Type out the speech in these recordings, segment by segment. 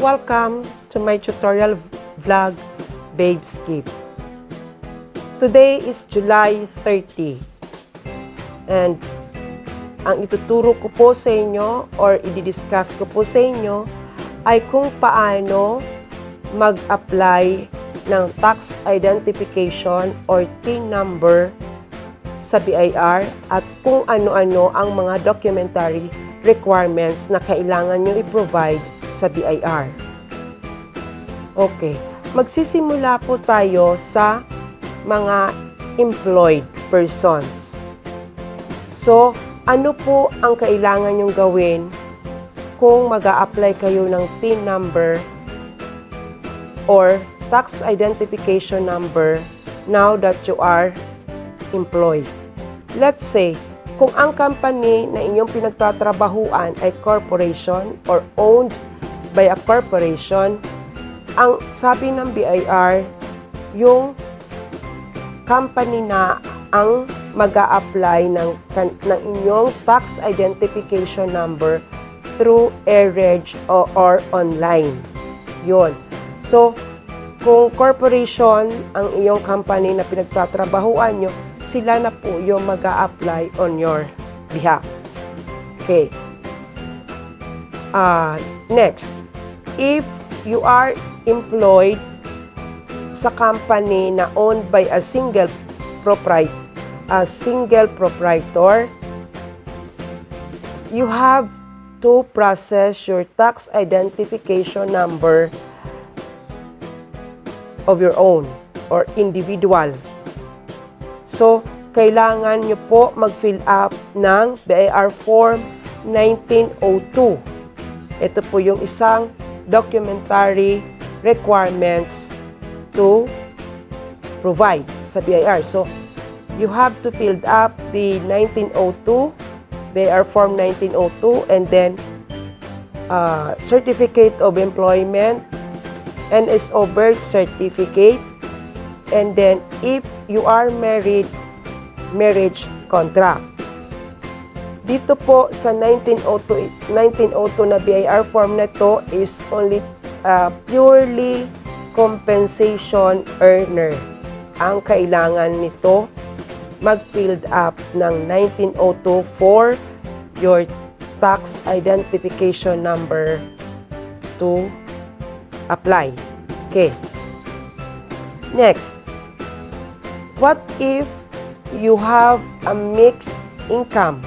Welcome to my tutorial vlog, Babes Skip. Today is July 30 and ang ituturo ko po sa inyo or i-discuss ko po sa inyo ay kung paano mag-apply ng tax identification or TIN number sa BIR at kung ano-ano ang mga documentary requirements na kailangan nyo i-provide sa BIR. Okay, magsisimula po tayo sa mga employed persons. So, ano po ang kailangan nyong gawin kung mag-a-apply kayo ng TIN number or tax identification number now that you are employed? Let's say, kung ang company na inyong pinagtatrabahuan ay corporation or owned by a corporation, ang sabi ng BIR, yung company na ang mag-a-apply ng inyong tax identification number through Merriage or online. Yun. So, kung corporation ang iyong company na pinagtatrabahuan nyo, sila na po yung mag-a-apply on your behalf. Okay. Next, if you are employed sa company na owned by a single proprietor, you have to process your tax identification number of your own or individual. So, kailangan nyo po mag-fill up ng BIR Form 1902. Ito po yung isang documentary requirements to provide sa BIR. So, you have to fill up the 1902, BIR Form 1902, and then Certificate of Employment, NSO birth certificate, and then if you are married, marriage contract. Dito po sa 1902 na BIR form na to is only purely compensation earner ang kailangan nito mag-filled up ng 1902 for your tax identification number to apply. Okay. Next, what if you have a mixed income?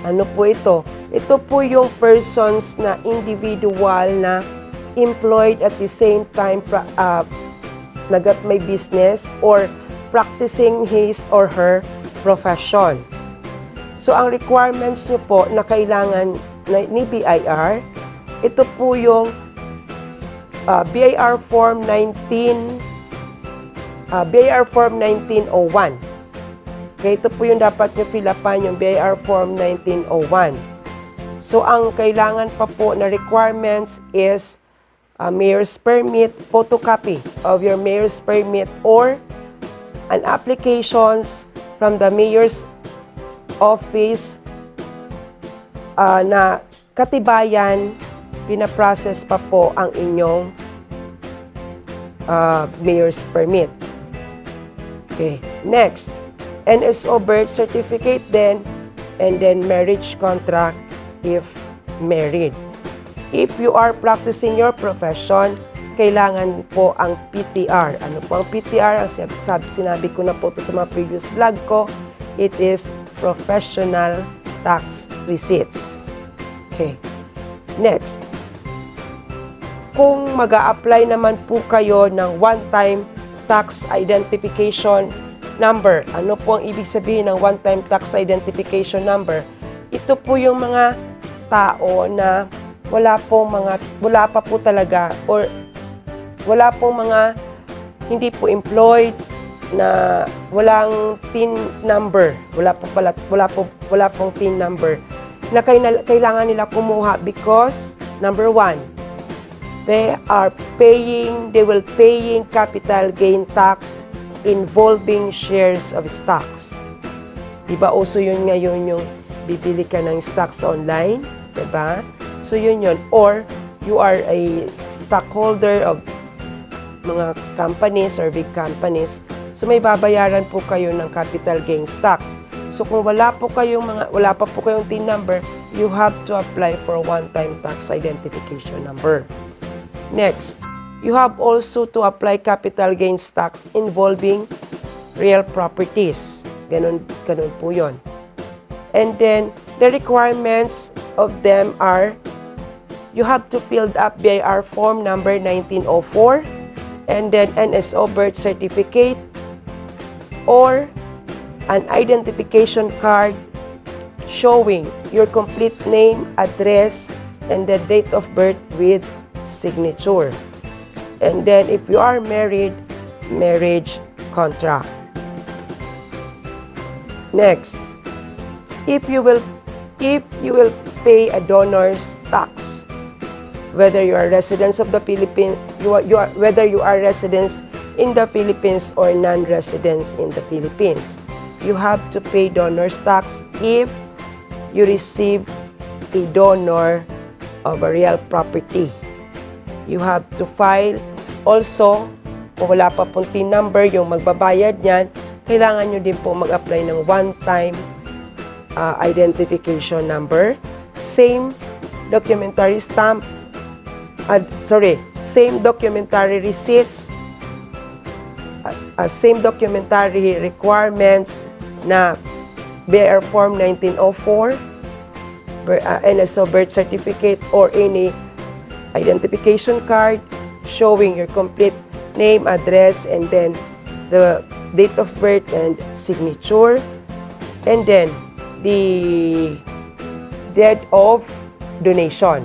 Ano po ito? Ito po yung persons na individual na employed at the same time may business or practicing his or her profession. So, ang requirements nyo po na kailangan ni BIR, ito po yung BIR Form 1901. Okay, ito po yung dapat nyo fill upan, yung BIR Form 1901. So, ang kailangan pa po na requirements is mayor's permit, photocopy of your mayor's permit or an applications from the mayor's office na katibayan, pinaprocess pa po ang inyong mayor's permit. Okay, next. NSO birth certificate then, and then marriage contract if married. If you are practicing your profession, kailangan po ang PTR. Ano po ang PTR? Sinabi ko na po ito sa mga previous vlog ko. It is Professional Tax Receipts. Okay. Next. Kung mag-a-apply naman po kayo ng one-time tax identification number. Ano po ang ibig sabihin ng one-time tax identification number? Ito po yung mga tao na wala pa po talaga or wala pong mga hindi po employed na walang TIN number. Wala pong TIN number na kailangan nila kumuha because number one, they will paying capital gain tax involving shares of stocks. Diba, uso yun ngayon yung bibili ka ng stocks online, diba? So, yun yun. Or, you are a stockholder of mga companies or big companies, so may babayaran po kayo ng capital gains tax. So kung wala pa po kayong TIN number, you have to apply for one-time tax identification number. Next, you have also to apply capital gains tax involving real properties. Ganun po yun. And then, the requirements of them are, you have to fill up BIR form number 1904, and then NSO birth certificate, or an identification card showing your complete name, address, and the date of birth with signature. And then, if you are married, marriage contract. Next, if you will pay a donor's tax, whether you are residents of the Philippines, whether you are residents in the Philippines or non-residents in the Philippines, you have to pay donor's tax if you receive a donor of a real property. You have to file also, kung wala pa pong TIN number yung magbabayad niyan, kailangan nyo din po mag-apply ng one-time identification number, same documentary stamp, same documentary receipts, same documentary requirements na BIR Form 1904, NSO birth certificate, or any identification card showing your complete name, address, and then the date of birth and signature, and then the deed of donation.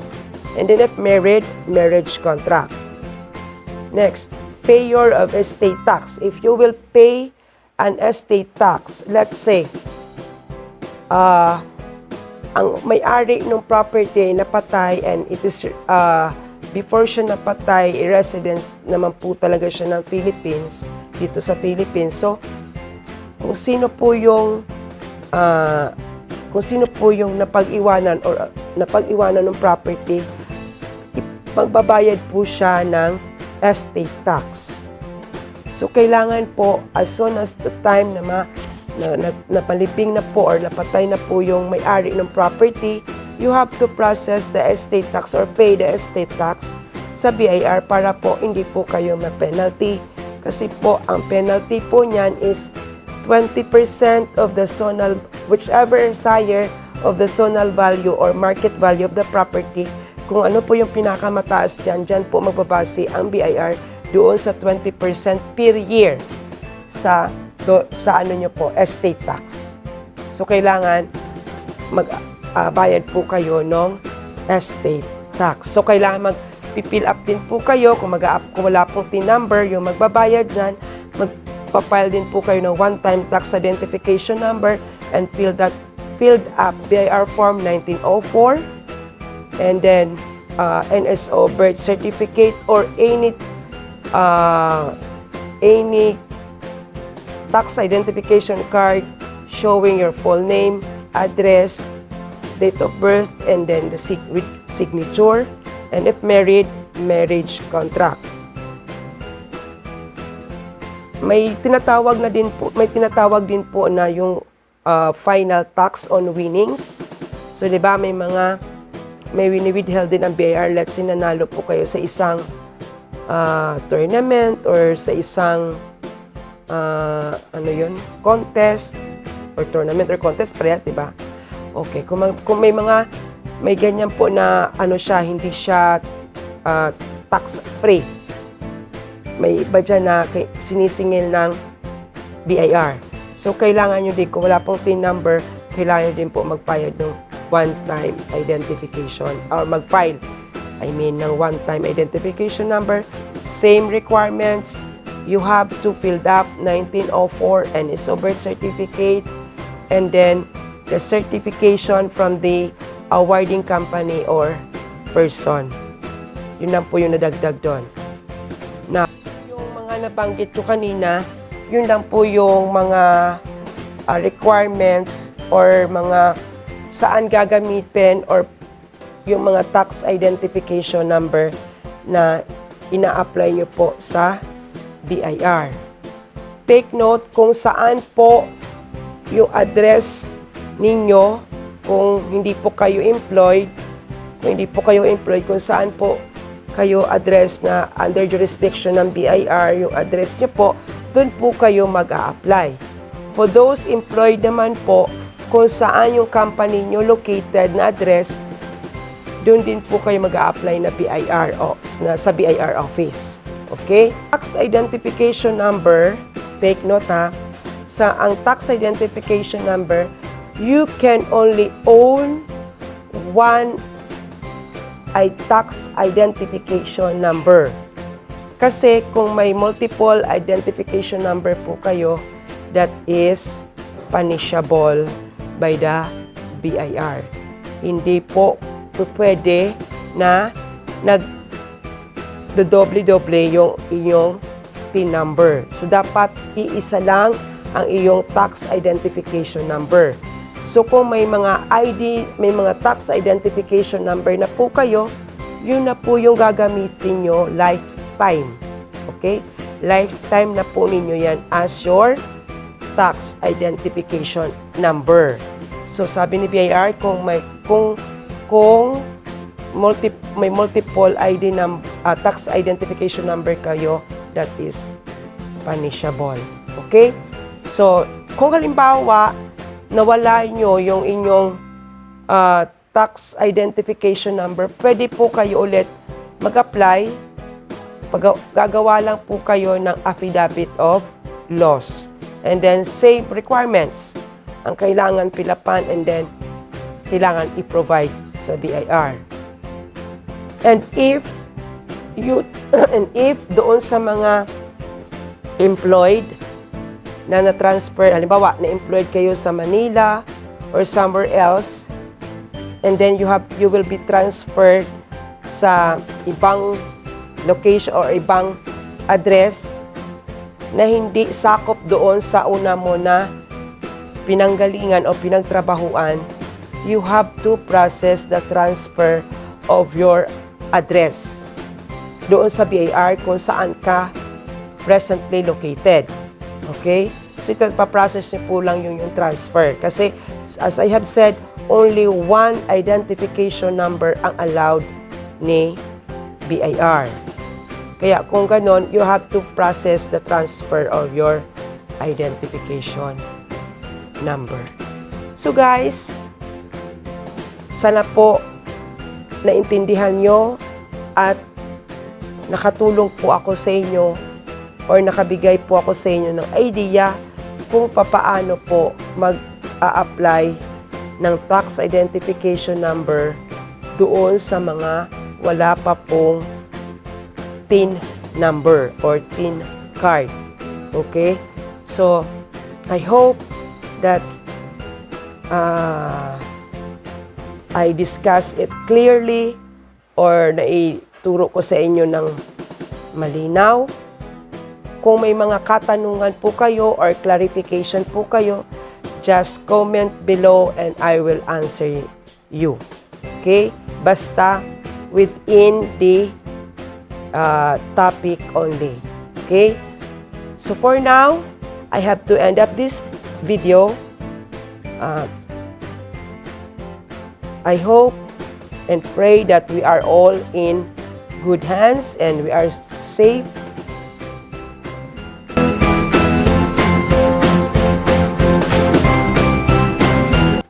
And then if married, marriage contract. Next, payer of estate tax. If you will pay an estate tax, let's say, ang may-ari ng property napatay, and it is, before siya napatay, residence naman po talaga siya ng Philippines, dito sa Philippines. So, kung sino po yung napag-iwanan or napag-iwanan ng property, magbabayad po siya ng estate tax. So, kailangan po, as soon as the time na napalibing na po or napatay na po yung may-ari ng property, you have to process the estate tax or pay the estate tax sa BIR para po hindi po kayo ma-penalty. Kasi po, ang penalty po niyan is 20% of the zonal, whichever is higher of the zonal value or market value of the property. Kung ano po yung pinakamataas dyan po magbabase ang BIR doon sa 20% per year sa ano nyo po, estate tax. So, kailangan bayad po kayo ng estate tax. So, kailangan mag-fill up din po kayo kung wala pong TIN number, yung magbabayad dyan, magpa-file din po kayo ng one-time tax identification number and filled up BIR Form 1904, and then NSO birth certificate or any tax identification card showing your full name, address, date of birth, and then the signature, and if married, marriage contract. May tinatawag din po na yung final tax on winnings. So, di ba, may wini-withheld din ang BIR. Let's say, nanalo po kayo sa isang tournament or sa isang contest or tournament or contest, parehas, di ba? Okay, kung may ganyan po na hindi siya tax-free. May iba dyan na sinisingil ng BIR. So, kailangan nyo din, kung wala pong TIN number, kailangan nyo din po magbayad ng one-time identification or mag-file, ng one-time identification number. Same requirements. You have to fill up 1904 and NSO birth certificate, and then the certification from the awarding company or person. Yun lang po yung nadagdag doon. Na yung mga nabanggit ko kanina, yun lang po yung mga requirements or mga saan gagamitin or yung mga tax identification number na ina-apply nyo po sa BIR. Take note kung saan po yung address ninyo, kung hindi po kayo employed, kung saan po kayo address na under jurisdiction ng BIR, yung address nyo po, doon po kayo mag-a-apply. For those employed naman po, kung saan yung company nyo located na address, doon din po kayo mag-a-apply na BIR sa BIR office. Okay? Tax identification number, take note ha, ang tax identification number, you can only own one tax identification number. Kasi kung may multiple identification number po kayo, that is punishable by the BIR. Hindi po pwede na nagdodoble-doble yung inyong TIN number. So, dapat iisa lang ang iyong tax identification number. So, kung may mga tax identification number na po kayo, yun na po yung gagamitin nyo lifetime. Okay? Lifetime na po ninyo yan as your tax identification number. So, sabi ni BIR, kung may multiple tax identification number kayo, that is punishable. Okay? So, kung halimbawa, nawala nyo yung inyong tax identification number, pwede po kayo ulit mag-apply. Gagawa lang po kayo ng affidavit of loss. And then, same requirements ang kailangan pilapan and then kailangan i-provide sa BIR. And if doon sa mga employed na na-transfer, halimbawa, na-employed kayo sa Manila or somewhere else, and then you will be transferred sa ibang location or ibang address na hindi sakop doon sa una mo na pinanggalingan o pinagtrabahuan, you have to process the transfer of your address doon sa BIR kung saan ka presently located. Okay? So, ito, paprocess niyo po lang yung transfer. Kasi, as I have said, only one identification number ang allowed ni BIR. Kaya, kung ganon, you have to process the transfer of your identification number. So, guys, sana po naintindihan nyo at nakatulong po ako sa inyo or nakabigay po ako sa inyo ng idea kung papaano po mag-a-apply ng tax identification number doon sa mga wala pa pong TIN number or TIN card. Okay? So, I hope that I discuss it clearly or naituro ko sa inyo ng malinaw. Kung may mga katanungan po kayo or clarification po kayo, just comment below and I will answer you. Okay? Basta within the topic only. Okay? So for now, I have to end up this video. I hope and pray that we are all in good hands and we are safe